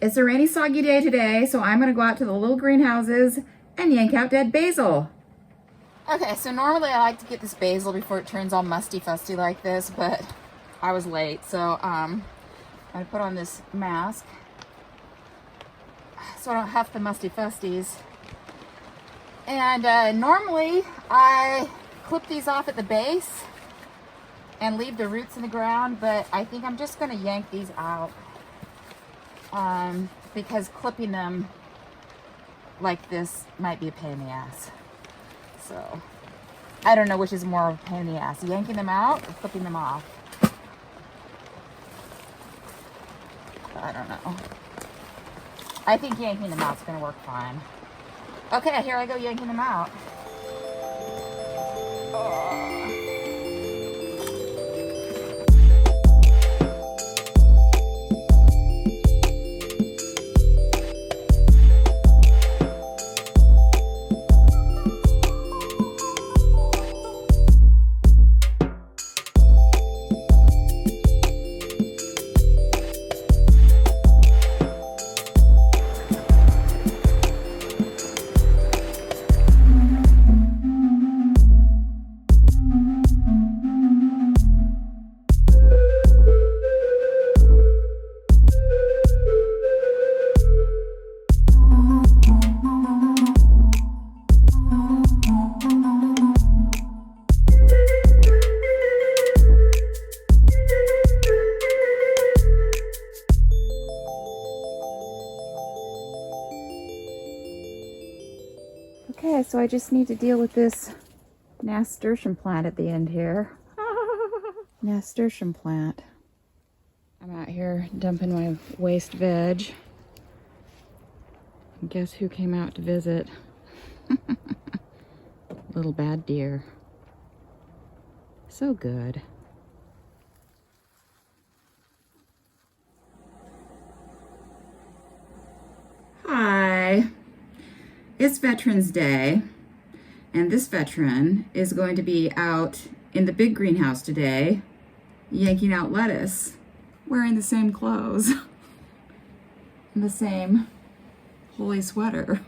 It's a rainy, soggy day today, so I'm gonna go out to the little greenhouses and yank out dead basil. Okay, so normally I like to get this basil before it turns all musty fusty like this, but I was late, so I put on this mask so I don't huff the musty fusties. And normally I clip these off at the base and leave the roots in the ground, but I think I'm just gonna yank these out because clipping them like this might be a pain in the ass. So I don't know which is more of a pain in the ass, yanking them out or clipping them off. I don't know. I think yanking them out is gonna work fine. Okay, here I go yanking them out. Okay, so I just need to deal with this nasturtium plant at the end here. Nasturtium plant. I'm out here dumping my waste veg. And guess who came out to visit? Little bad deer. So good. Hi. It's Veterans Day, and this veteran is going to be out in the big greenhouse today, yanking out lettuce, wearing the same clothes, and the same holy sweater.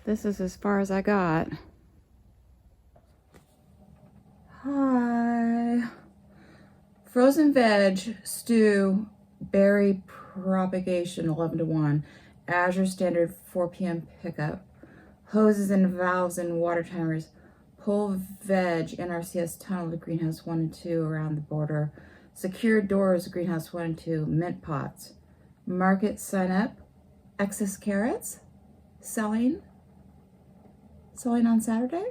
This is as far as I got. Hi. Frozen veg stew, berry propagation 11 to 1. Azure Standard 4 p.m. pickup. Hoses and valves and water timers. Pull veg NRCS tunnel to greenhouse 1 and 2 around the border. Secure doors greenhouse 1 and 2. Mint pots. Market sign up. Excess carrots. Selling on Saturday?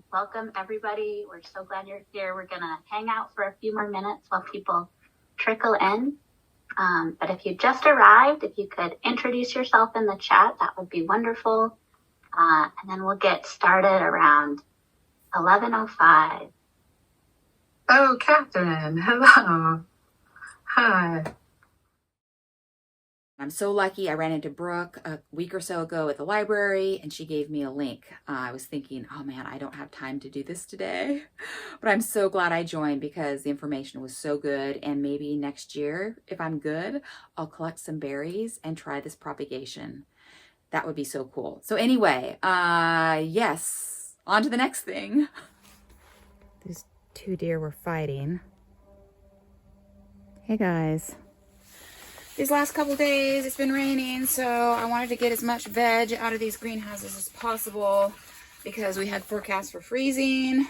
Welcome everybody. We're so glad you're here. We're gonna hang out for a few more minutes while people trickle in. But if you just arrived, if you could introduce yourself in the chat, that would be wonderful. And then we'll get started around 11:05. Oh, Catherine, hello. Hi. I'm so lucky. I ran into Brooke a week or so ago at the library and she gave me a link. I was thinking, oh man, I don't have time to do this today. But I'm so glad I joined because the information was so good. And maybe next year, if I'm good, I'll collect some berries and try this propagation. That would be so cool. So anyway, yes, on to the next thing. These two deer were fighting. Hey guys. These last couple days it's been raining, so I wanted to get as much veg out of these greenhouses as possible because we had forecasts for freezing,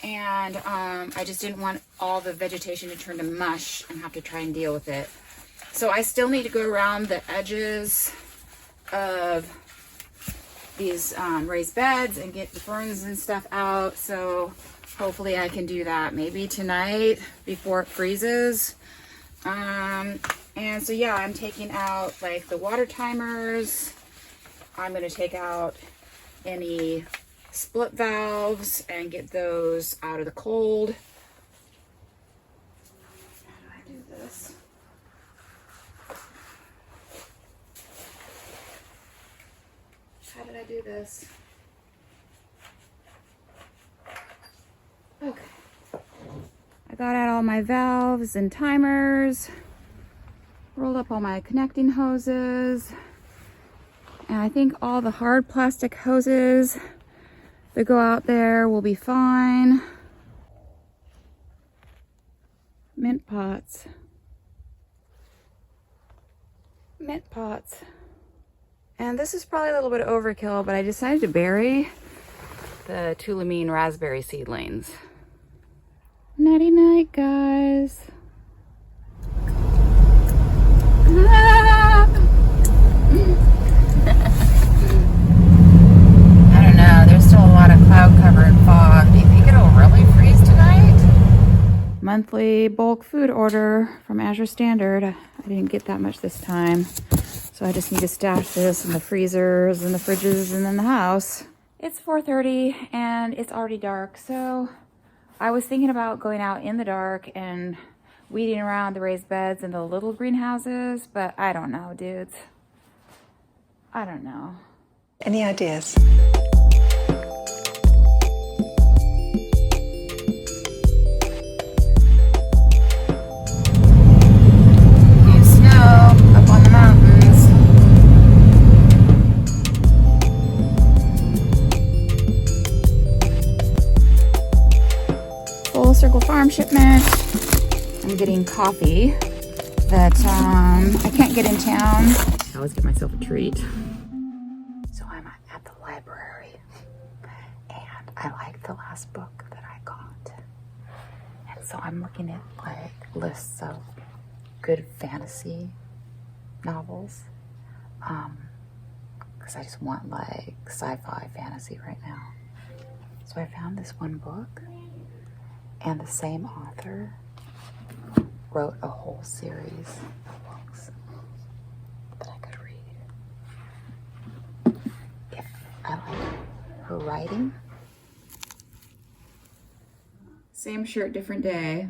and I just didn't want all the vegetation to turn to mush and have to try and deal with it. So I still need to go around the edges of these raised beds and get the ferns and stuff out. So hopefully I can do that maybe tonight before it freezes. And so yeah, I'm taking out like the water timers. I'm going to take out any split valves and get those out of the cold. How do I do this? How did I do this? Okay. I got out all my valves and timers, rolled up all my connecting hoses, and I think all the hard plastic hoses that go out there will be fine. Mint pots. Mint pots. And this is probably a little bit overkill, but I decided to bury the Tulameen raspberry seedlings. Nighty night, guys. I don't know, there's still a lot of cloud cover and fog. Do you think it'll really freeze tonight? Monthly bulk food order from Azure Standard. I didn't get that much this time, so I just need to stash this in the freezers and the fridges and in the house. It's 4:30 and it's already dark, so I was thinking about going out in the dark and weeding around the raised beds and the little greenhouses, but I don't know, dudes. I don't know. Any ideas? New snow up on the mountains. Full Circle Farm shipment. I'm getting coffee that I can't get in town. I always get myself a treat. So I'm at the library and I like the last book that I got. And so I'm looking at like lists of good fantasy novels. Because I just want like sci-fi fantasy right now. So I found this one book, and the same author wrote a whole series of books that I could read. If I like her writing. Same shirt, different day.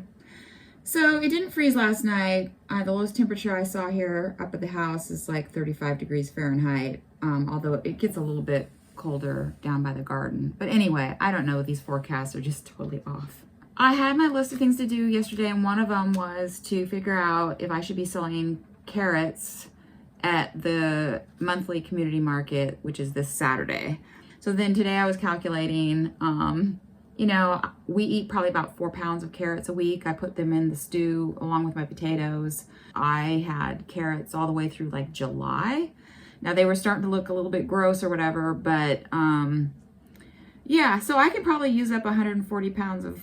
So it didn't freeze last night. The lowest temperature I saw here up at the house is like 35 degrees Fahrenheit, although it gets a little bit colder down by the garden. But anyway, I don't know. These forecasts are just totally off. I had my list of things to do yesterday, and one of them was to figure out if I should be selling carrots at the monthly community market, which is this Saturday. So then today I was calculating, you know, we eat probably about 4 pounds of carrots a week. I put them in the stew along with my potatoes. I had carrots all the way through like July. Now they were starting to look a little bit gross or whatever, but yeah, so I could probably use up 140 pounds of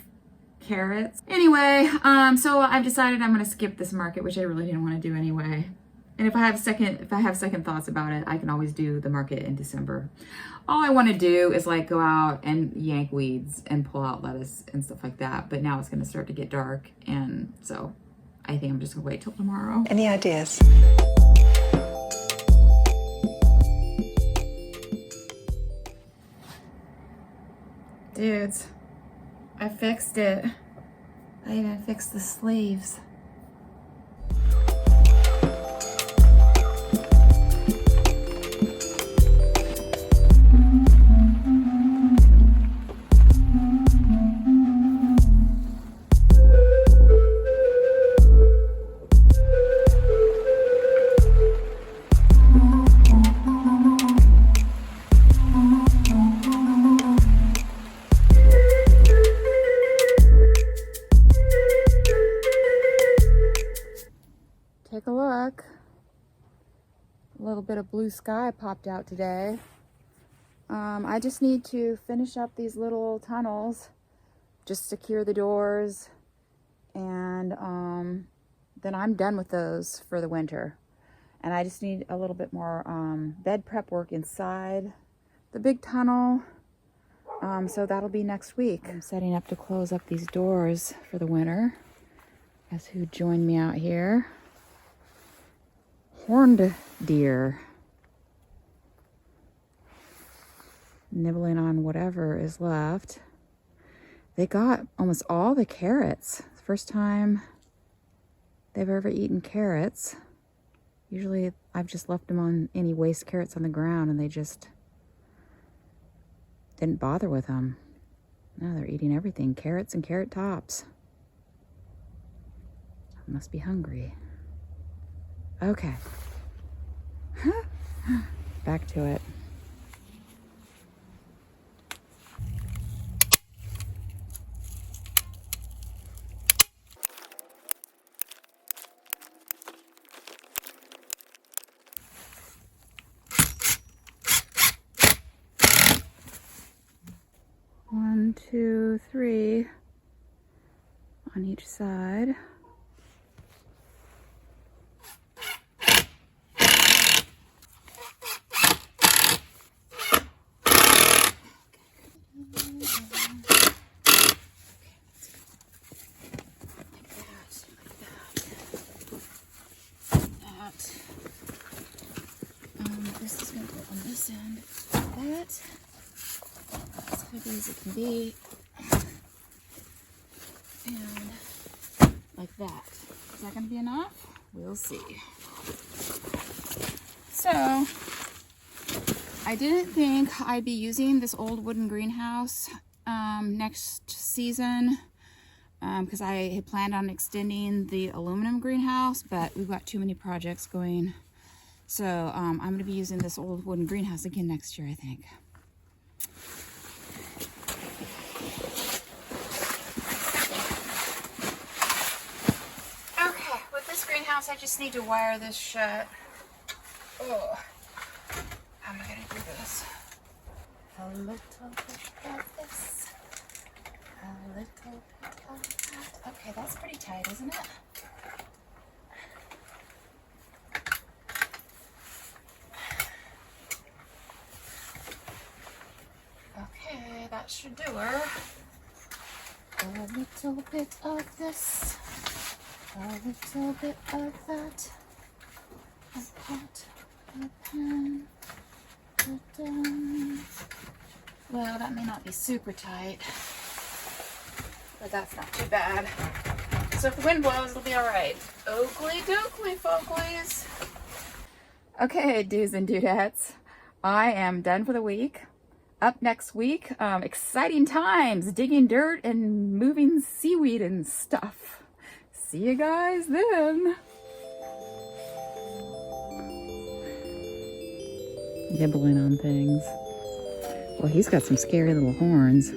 carrots. Anyway, so I've decided I'm gonna skip this market, which I really didn't want to do anyway. And if I have second thoughts about it, I can always do the market in December. All I want to do is like go out and yank weeds and pull out lettuce and stuff like that. But now it's gonna start to get dark, and so I think I'm just gonna wait till tomorrow. Any ideas? Dudes, I fixed it. I even fixed the sleeves. luck. A little bit of blue sky popped out today. I just need to finish up these little tunnels, just secure the doors, and then I'm done with those for the winter. And I just need a little bit more bed prep work inside the big tunnel. So that'll be next week. I'm setting up to close up these doors for the winter. Guess who joined me out here? Horned deer. Nibbling on whatever is left. They got almost all the carrots. It's the first time they've ever eaten carrots. Usually I've just left them on any waste carrots on the ground and they just didn't bother with them. Now they're eating everything, carrots and carrot tops. I must be hungry. Okay. Back to it. One, two, three on each side. This is going to go on this end. That. As heavy as it can be. And like that. Is that going to be enough? We'll see. So, I didn't think I'd be using this old wooden greenhouse next season because I had planned on extending the aluminum greenhouse, but we've got too many projects going. So I'm going to be using this old wooden greenhouse again next year, I think. Okay, with this greenhouse, I just need to wire this shut. Oh, how am I going to do this? A little bit of this. A little bit of that. Okay, that's pretty tight, isn't it? Okay, that should do her. A little bit of this. A little bit of that. A pot, a pen, a done. Well, that may not be super tight, but that's not too bad. So if the wind blows, it'll be all right. Oakley dokley, folklies. Okay, dudes and dudettes, I am done for the week. Up next week, exciting times, digging dirt and moving seaweed and stuff. See you guys then. Nibbling on things. Well, he's got some scary little horns.